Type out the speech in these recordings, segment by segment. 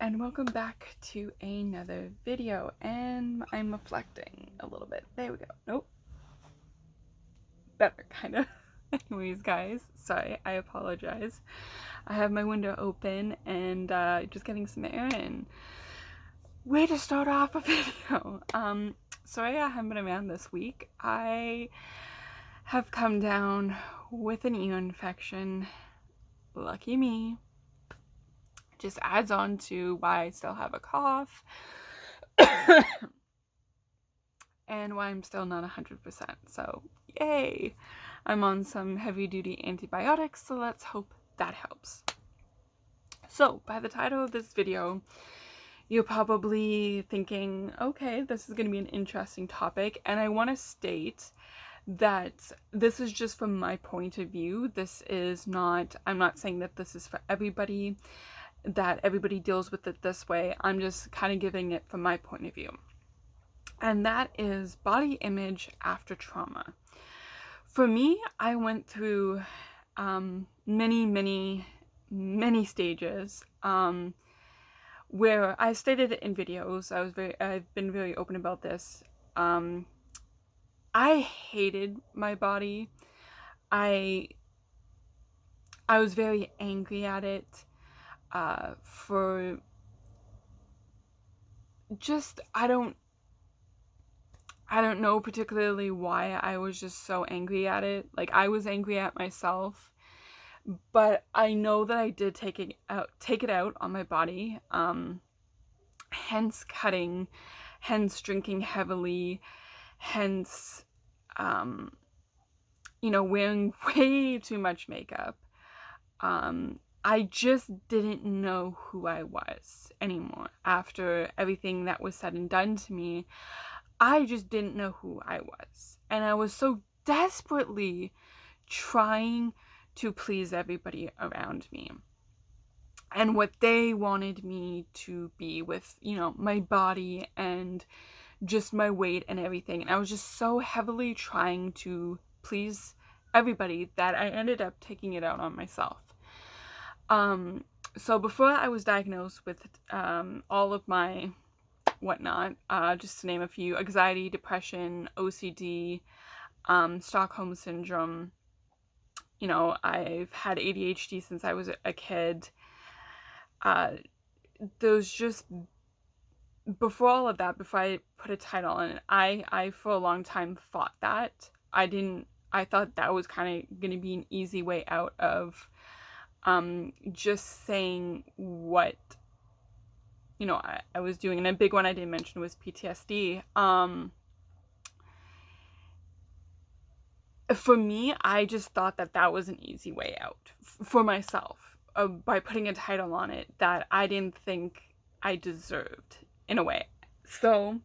and welcome back to another video. And I'm reflecting a little bit. There we go. Nope. Better, kind of. Anyways, guys, sorry, I apologize. I have my window open and just getting some air in. Way to start off a video. Sorry I haven't been around this week. I have come down with an ear infection. Lucky me. Just adds on to why I still have a cough and why I'm still not 100%. So yay, I'm on some heavy duty antibiotics, so let's hope that helps. So by the title of this video, you're probably thinking, okay, this is going to be an interesting topic, and I want to state that this is just from my point of view. I'm not saying that this is for everybody, that everybody deals with it this way. I'm just kind of giving it from my point of view. And that is body image after trauma. For me, I went through many stages where I stated it in videos. I've been very open about this. I hated my body. I was very angry at it. For just, I don't know particularly why I was just so angry at it. Like, I was angry at myself, but I know that I did take it out on my body. Hence cutting, hence drinking heavily, hence, wearing way too much makeup. I just didn't know who I was anymore. After everything that was said and done to me, I just didn't know who I was. And I was so desperately trying to please everybody around me and what they wanted me to be with, my body and just my weight and everything. And I was just so heavily trying to please everybody that I ended up taking it out on myself. So before I was diagnosed with all of my whatnot, just to name a few: anxiety, depression, OCD, Stockholm syndrome. I've had ADHD since I was a kid. Before all of that, before I put a title on it, I for a long time thought that. I thought that was kind of going to be an easy way out of just saying what, I was doing. And a big one I didn't mention was PTSD. For me, I just thought that was an easy way out for myself, by putting a title on it that I didn't think I deserved, in a way. So,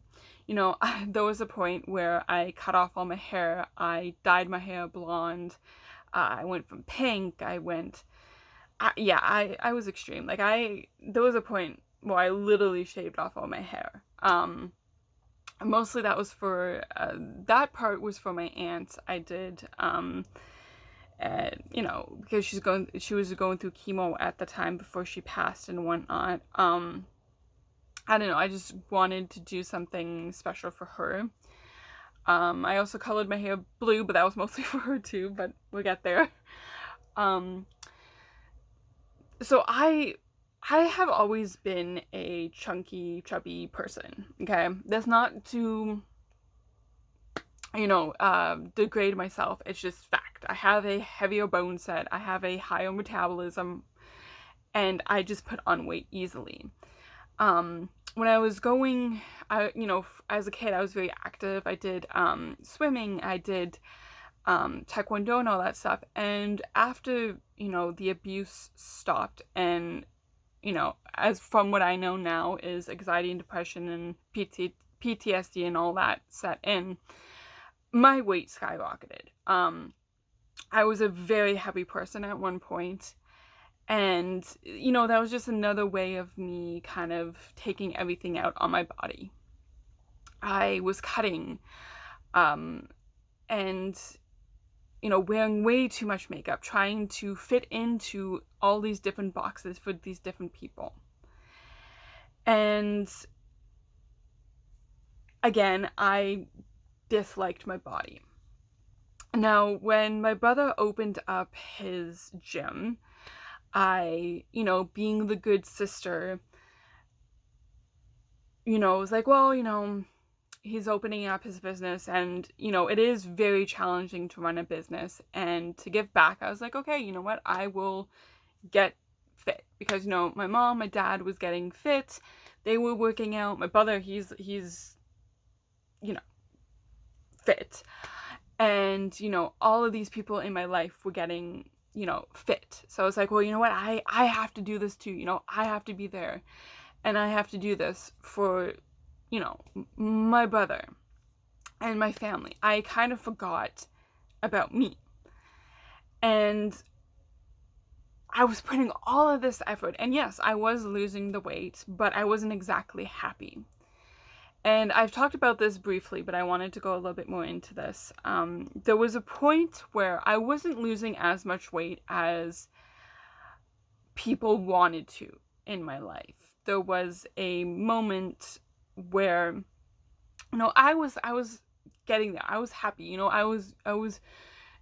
there was a point where I cut off all my hair. I dyed my hair blonde. I went from pink. I was extreme. There was a point where I literally shaved off all my hair. Mostly that was for, that part was for my aunt. I did, because she was going through chemo at the time before she passed and whatnot. I don't know, I just wanted to do something special for her. I also colored my hair blue, but that was mostly for her too, but we'll get there. So I have always been a chunky, chubby person, okay? That's not to, degrade myself. It's just fact. I have a heavier bone set. I have a higher metabolism, and I just put on weight easily. When I was going, as a kid, I was very active. I did swimming. I did taekwondo and all that stuff. And after, the abuse stopped, and, as from what I know now is anxiety and depression and PTSD and all that set in, my weight skyrocketed. I was a very heavy person at one point. And, that was just another way of me kind of taking everything out on my body. I was cutting, and, wearing way too much makeup, trying to fit into all these different boxes for these different people. And again, I disliked my body. Now, when my brother opened up his gym, I, being the good sister, was like, well, he's opening up his business, and, it is very challenging to run a business. And to give back, I was like, okay, you know what? I will get fit, because, my mom, my dad was getting fit. They were working out. My brother, he's fit. And, all of these people in my life were getting, fit. So I was like, well, you know what? I have to do this too. I have to be there. And I have to do this for, my brother and my family. I kind of forgot about me. And I was putting all of this effort. And yes, I was losing the weight, but I wasn't exactly happy. And I've talked about this briefly, but I wanted to go a little bit more into this. There was a point where I wasn't losing as much weight as people wanted to in my life. There was a moment where, I was getting there. I was happy. I was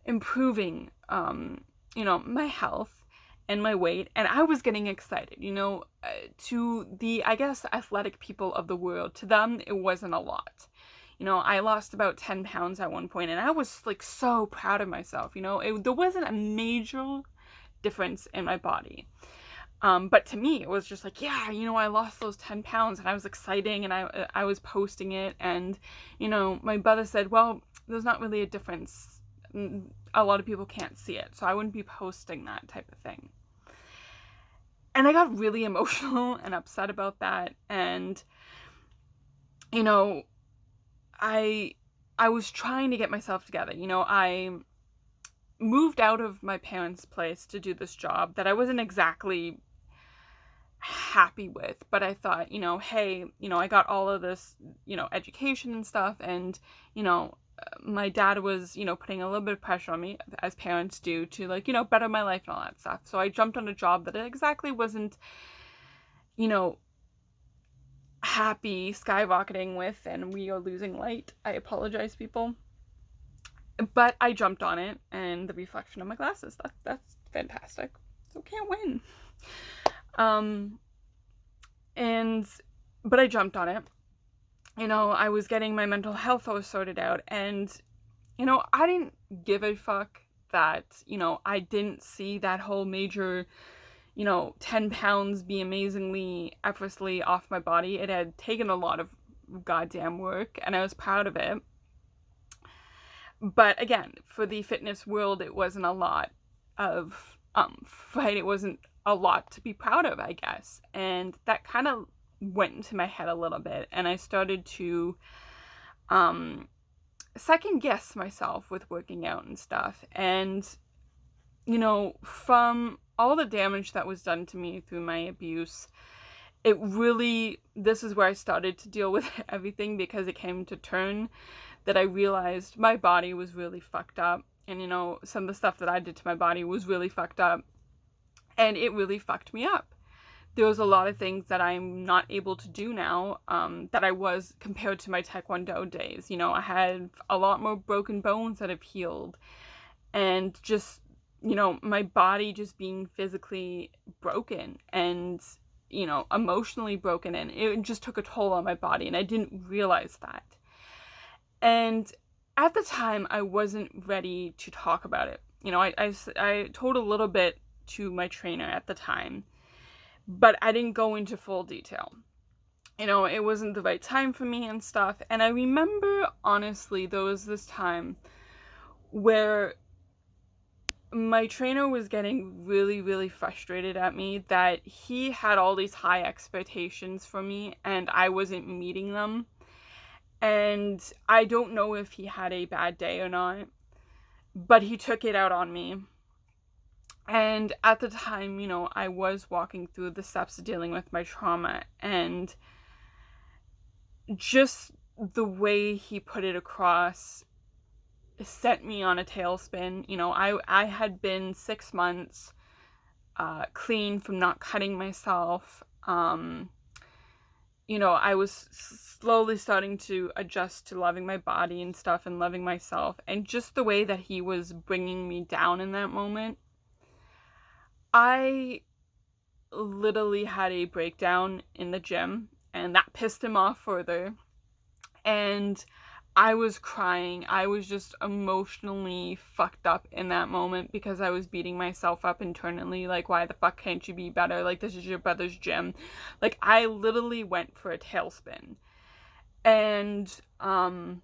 improving, my health and my weight, and I was getting excited. To the, I guess, athletic people of the world, to them, it wasn't a lot. I lost about 10 pounds at one point, and I was like so proud of myself. There wasn't a major difference in my body. But to me, it was just like, yeah, I lost those 10 pounds, and I was exciting, and I was posting it. And, my brother said, well, there's not really a difference. A lot of people can't see it, so I wouldn't be posting that type of thing. And I got really emotional and upset about that. And, I was trying to get myself together. I moved out of my parents' place to do this job that I wasn't exactly happy with, but I thought, hey, I got all of this, education and stuff, and, my dad was, putting a little bit of pressure on me, as parents do, to, like, better my life and all that stuff. So I jumped on a job that exactly wasn't, happy skyrocketing with, and we are losing light. I apologize, people. But I jumped on it, and the reflection of my glasses, that's fantastic. So can't win. But I jumped on it. I was getting my mental health all sorted out, and, I didn't give a fuck that, I didn't see that whole major, 10 pounds be amazingly, effortlessly off my body. It had taken a lot of goddamn work, and I was proud of it. But again, for the fitness world, it wasn't a lot of, right? It wasn't a lot to be proud of, I guess. And that kind of went into my head a little bit, and I started to second guess myself with working out and stuff. And from all the damage that was done to me through my abuse, this is where I started to deal with everything, because it came to turn that I realized my body was really fucked up, and some of the stuff that I did to my body was really fucked up, and it really fucked me up. There was a lot of things that I'm not able to do now, that I was compared to my Taekwondo days. I had a lot more broken bones that have healed, and just, my body just being physically broken and, emotionally broken, and it just took a toll on my body, and I didn't realize that. And at the time, I wasn't ready to talk about it. I told a little bit to my trainer at the time, but I didn't go into full detail. It wasn't the right time for me and stuff. And I remember, honestly, there was this time where my trainer was getting really, really frustrated at me that he had all these high expectations for me, and I wasn't meeting them. And I don't know if he had a bad day or not, but he took it out on me. And at the time, I was walking through the steps of dealing with my trauma, and just the way he put it across sent me on a tailspin. I had been 6 months clean from not cutting myself. I was slowly starting to adjust to loving my body and stuff and loving myself. And just the way that he was bringing me down in that moment, I literally had a breakdown in the gym, and that pissed him off further. And I was crying. I was just emotionally fucked up in that moment because I was beating myself up internally. Like, why the fuck can't you be better? Like, this is your brother's gym. Like, I literally went for a tailspin. And, I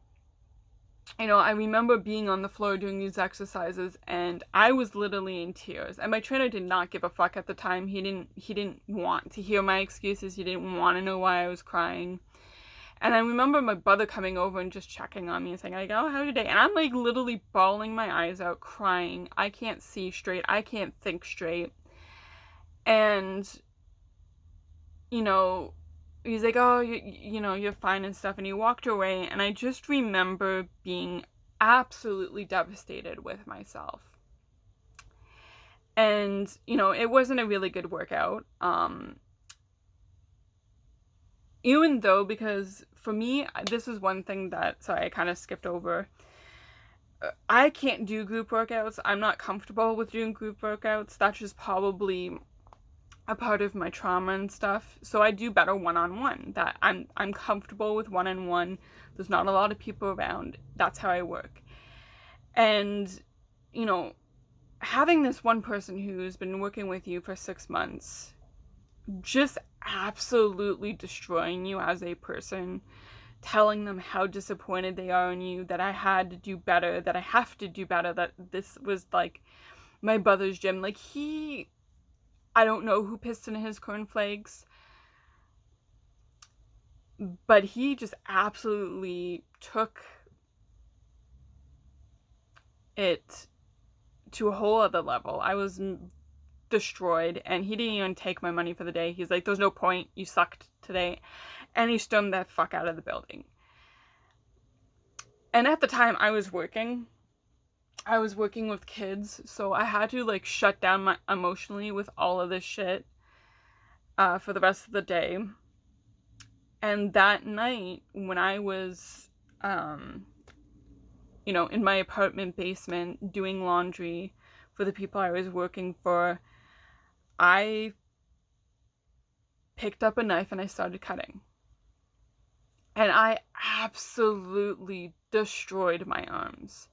remember being on the floor doing these exercises, and I was literally in tears. And my trainer did not give a fuck at the time. He didn't want to hear my excuses. He didn't want to know why I was crying. And I remember my brother coming over and just checking on me and saying, like, oh, how's your day? And I'm, like, literally bawling my eyes out, crying. I can't see straight. I can't think straight. And, he's like, oh, you're fine and stuff. And he walked away. And I just remember being absolutely devastated with myself. And, it wasn't a really good workout. Even though, because for me, this is one thing that, sorry, I kind of skipped over. I can't do group workouts. I'm not comfortable with doing group workouts. That's just probably a part of my trauma and stuff. So I do better one-on-one. That I'm comfortable with one-on-one. There's not a lot of people around. That's how I work. And, having this one person who's been working with you for 6 months just absolutely destroying you as a person, telling them how disappointed they are in you, that I had to do better, that I have to do better, that this was like my brother's gym. Like, I don't know who pissed in his cornflakes, but he just absolutely took it to a whole other level. I was destroyed, and he didn't even take my money for the day. He's like, there's no point, you sucked today. And he stormed that fuck out of the building. And at the time, I was working with kids, so I had to, like, shut down emotionally with all of this shit for the rest of the day. And that night, when I was in my apartment basement doing laundry for the people I was working for, I picked up a knife and I started cutting. And I absolutely destroyed my arms.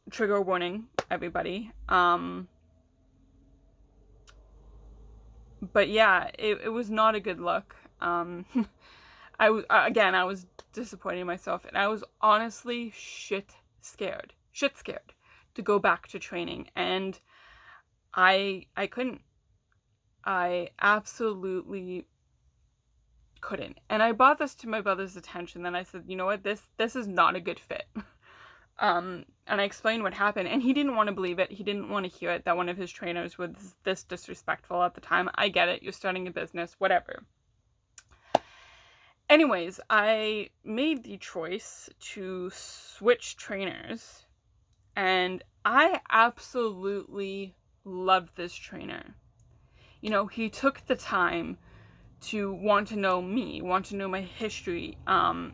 Trigger warning, everybody. But yeah, it was not a good look. I was disappointed in myself, and I was honestly shit scared to go back to training, and I couldn't. I absolutely couldn't. And I brought this to my brother's attention, and I said, you know what, this is not a good fit. And I explained what happened, and he didn't want to believe it. He didn't want to hear it, that one of his trainers was this disrespectful at the time. I get it. You're starting a business, whatever. Anyways, I made the choice to switch trainers, and I absolutely loved this trainer. He took the time to want to know me, want to know my history, and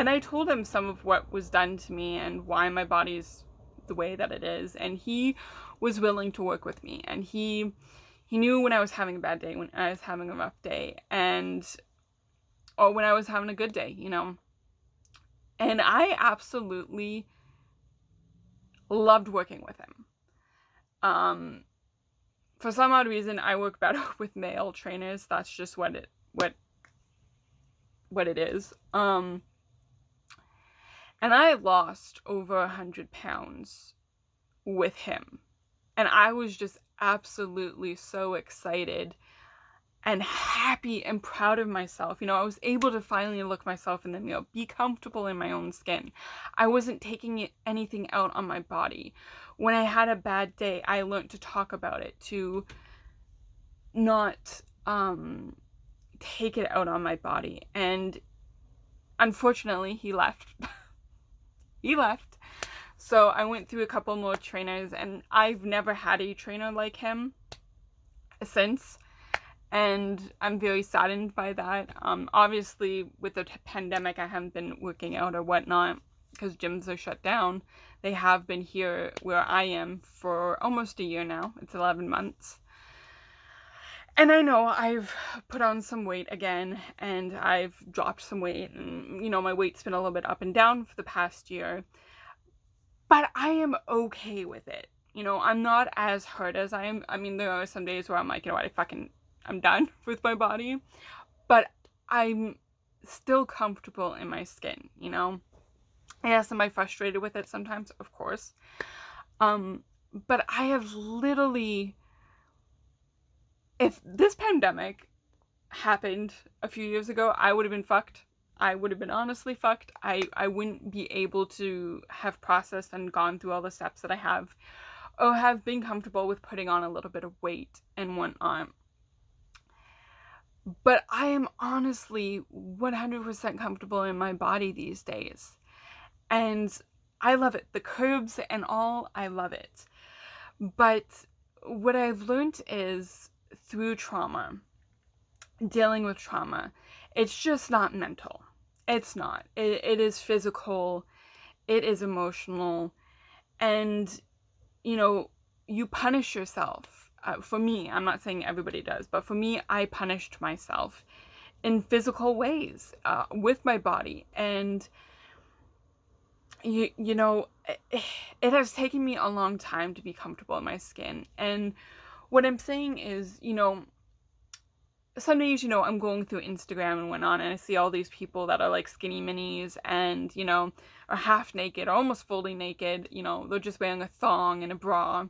I told him some of what was done to me and why my body's the way that it is, and he was willing to work with me, and he knew when I was having a bad day, when I was having a rough day, or when I was having a good day, and I absolutely loved working with him. For some odd reason, I work better with male trainers. That's just what it is. And I lost over 100 pounds with him. And I was just absolutely so excited and happy and proud of myself. I was able to finally look myself in the mirror, be comfortable in my own skin. I wasn't taking anything out on my body. When I had a bad day, I learned to talk about it, to not take it out on my body. And unfortunately, he left. He left. So I went through a couple more trainers, and I've never had a trainer like him since. And I'm very saddened by that. Obviously, with the pandemic, I haven't been working out or whatnot because gyms are shut down. They have been here where I am for almost a year now. It's 11 months. And I know I've put on some weight again, and I've dropped some weight, and, my weight's been a little bit up and down for the past year. But I am okay with it. I'm not as hurt as I am. I mean, there are some days where I'm like, you know what, I'm done with my body. But I'm still comfortable in my skin, Yes, am I frustrated with it sometimes? Of course. But I have literally... If this pandemic happened a few years ago, I would have been fucked. I would have been honestly fucked. I wouldn't be able to have processed and gone through all the steps that I have, or have been comfortable with putting on a little bit of weight and whatnot. But I am honestly 100% comfortable in my body these days. And I love it. The curves and all, I love it. But what I've learned is, through trauma, dealing with trauma, it's just not mental. It's not. It is physical. It is emotional. And, you punish yourself. For me, I'm not saying everybody does, but for me, I punished myself in physical ways with my body. And, it has taken me a long time to be comfortable in my skin. And what I'm saying is, some days, I'm going through Instagram and whatnot, and I see all these people that are like skinny minis and, are half naked, or almost fully naked, they're just wearing a thong and a bra.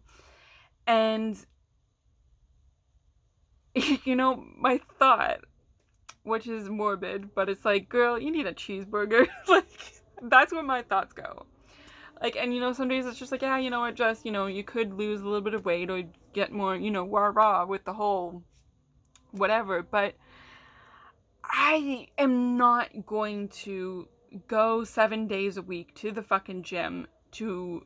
And, my thought, which is morbid, but it's like, girl, you need a cheeseburger. Like, that's where my thoughts go. Like, and some days it's just like, yeah, it just, you could lose a little bit of weight or get more, rah-rah with the whole whatever. But I am not going to go 7 days a week to the fucking gym to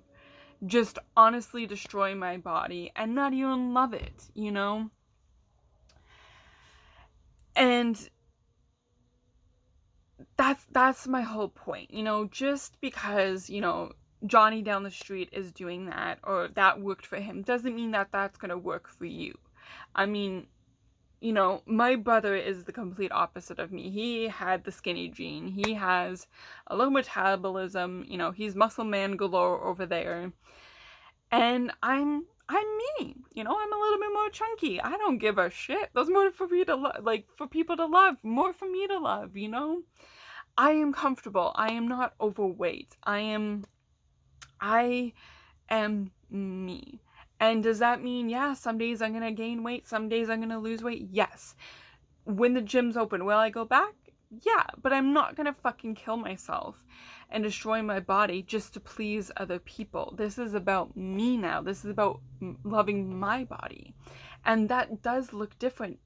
just honestly destroy my body and not even love it, And that's my whole point, just because, Johnny down the street is doing that, or that worked for him, doesn't mean that that's going to work for you. I mean, my brother is the complete opposite of me. He had the skinny gene. He has a low metabolism. He's muscle man galore over there. And I'm me. I'm a little bit more chunky. I don't give a shit. There's more for me to for people to love. More for me to love, I am comfortable. I am not overweight. I am me. And does that mean, yeah, some days I'm going to gain weight, some days I'm going to lose weight? Yes. When the gym's open, will I go back? Yeah, but I'm not going to fucking kill myself and destroy my body just to please other people. This is about me now. This is about loving my body. And that does look different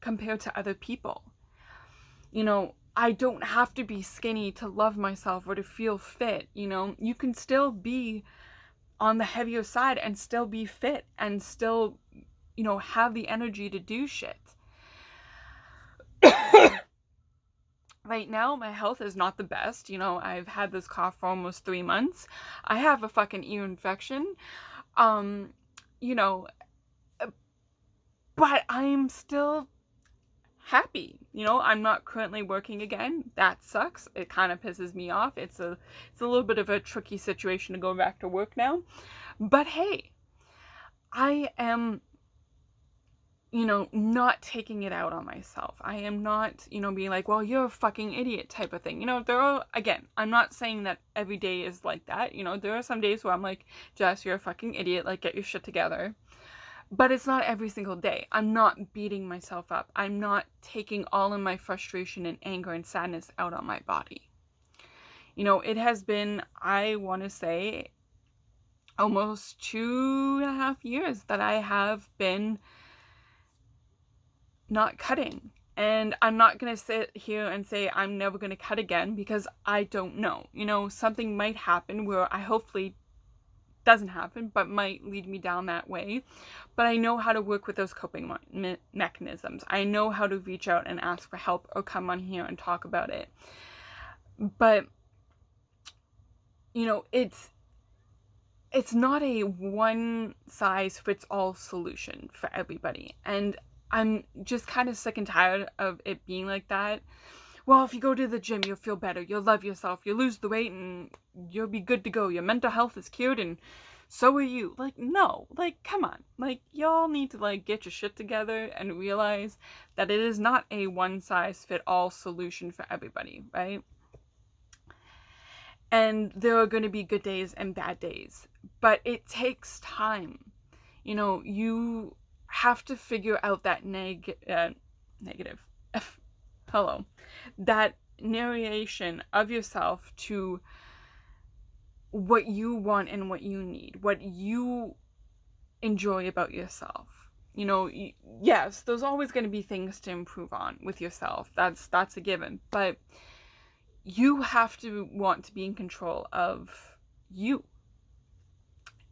compared to other people. I don't have to be skinny to love myself or to feel fit, You can still be on the heavier side and still be fit and still, have the energy to do shit. Right now, my health is not the best. I've had this cough for almost 3 months. I have a fucking ear infection. But I'm still happy. I'm not currently working again. That sucks. It kind of pisses me off. It's a little bit of a tricky situation to go back to work now. But hey, I am, not taking it out on myself. I am not, being like, well, you're a fucking idiot type of thing. Again, I'm not saying that every day is like that. There are some days where I'm like, Jess, you're a fucking idiot. Like, get your shit together. But it's not every single day. I'm not beating myself up. I'm not taking all of my frustration and anger and sadness out on my body. It has been, I want to say, almost 2.5 years that I have been not cutting. And I'm not going to sit here and say I'm never going to cut again, because I don't know. Something might happen where I hopefully doesn't happen, but might lead me down that way. But I know how to work with those coping mechanisms. I know how to reach out and ask for help or come on here and talk about it. But, you know, it's not a one-size-fits-all solution for everybody. And I'm just kind of sick and tired of it being like that. Well, if you go to the gym, you'll feel better. You'll love yourself. You'll lose the weight and you'll be good to go. Your mental health is cured and so are you. Like, no. Like, come on. Like, y'all need to, like, get your shit together and realize that it is not a one-size-fit-all solution for everybody, right? And there are going to be good days and bad days. But it takes time. You know, you have to figure out that negative. Hello. That narration of yourself to what you want and what you need, what you enjoy about yourself. You know, yes, there's always going to be things to improve on with yourself. That's a given. But you have to want to be in control of you.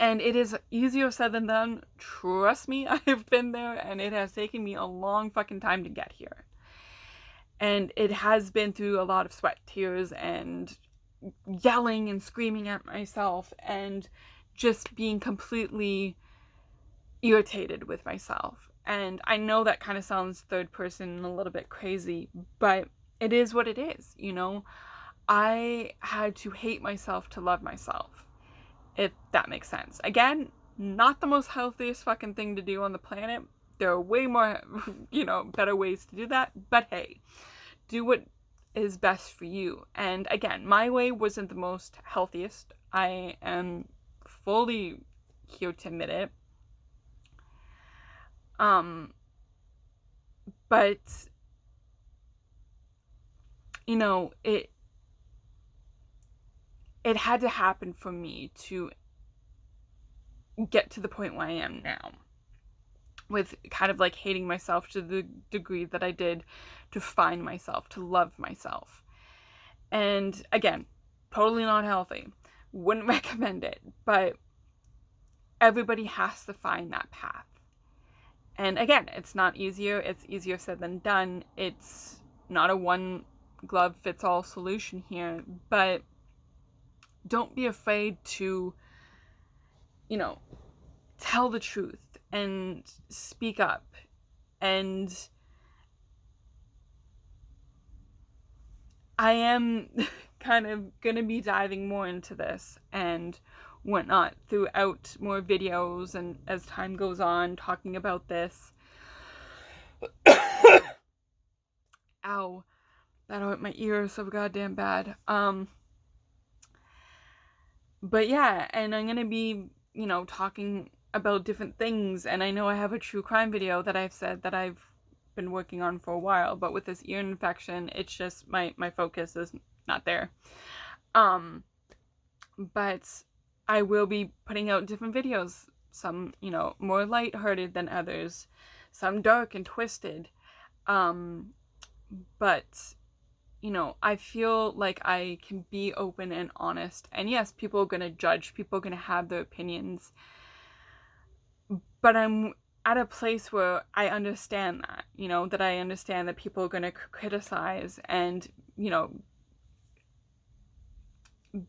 And it is easier said than done. Trust me, I have been there, and it has taken me a long fucking time to get here. And it has been through a lot of sweat, tears, and yelling and screaming at myself, and just being completely irritated with myself. And I know that kind of sounds third person and a little bit crazy, but it is what it is, you know? I had to hate myself to love myself, if that makes sense. Again, not the most healthiest fucking thing to do on the planet. There are way more, you know, better ways to do that. But hey, do what is best for you. And again, my way wasn't the most healthiest. I am fully here to admit it. But, you know, it had to happen for me to get to the point where I am now, with kind of like hating myself to the degree that I did, to find myself, to love myself. And again, totally not healthy. Wouldn't recommend it, but everybody has to find that path. And again, it's not easier. It's easier said than done. It's not a one glove fits all solution here, but don't be afraid to, you know, tell the truth and speak up. And I am kind of going to be diving more into this and whatnot throughout more videos and as time goes on, talking about this. Ow. That hurt my ears so goddamn bad. But yeah, and I'm going to be, you know, talking about different things. And I know I have a true crime video that I've said that I've been working on for a while, but with this ear infection, it's just my focus is not there. But I will be putting out different videos, some, you know, more lighthearted than others, some dark and twisted. But, you know, I feel like I can be open and honest. And yes, people are going to judge, people are going to have their opinions. But I'm at a place where I understand that, you know, that I understand that people are going to criticize and, you know,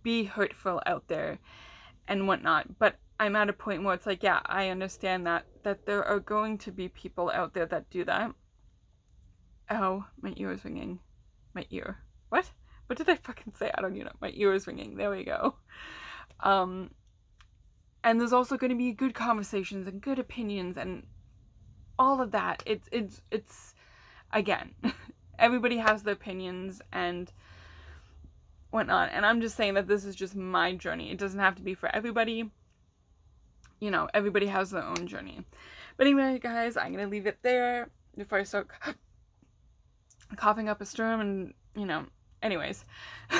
be hurtful out there and whatnot. But I'm at a point where it's like, yeah, I understand that there are going to be people out there that do that. Oh, my ear is ringing. My ear. What did I fucking say? I don't even know. My ear is ringing. There we go. And there's also going to be good conversations and good opinions and all of that. It's again, everybody has their opinions and whatnot. And I'm just saying that this is just my journey. It doesn't have to be for everybody. You know, everybody has their own journey. But anyway, guys, I'm going to leave it there before I start coughing up a storm and, you know, anyways.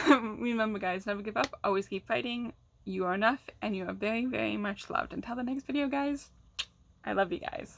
Remember, guys, never give up. Always keep fighting. You are enough, and you are very, very much loved. Until the next video, guys, I love you guys.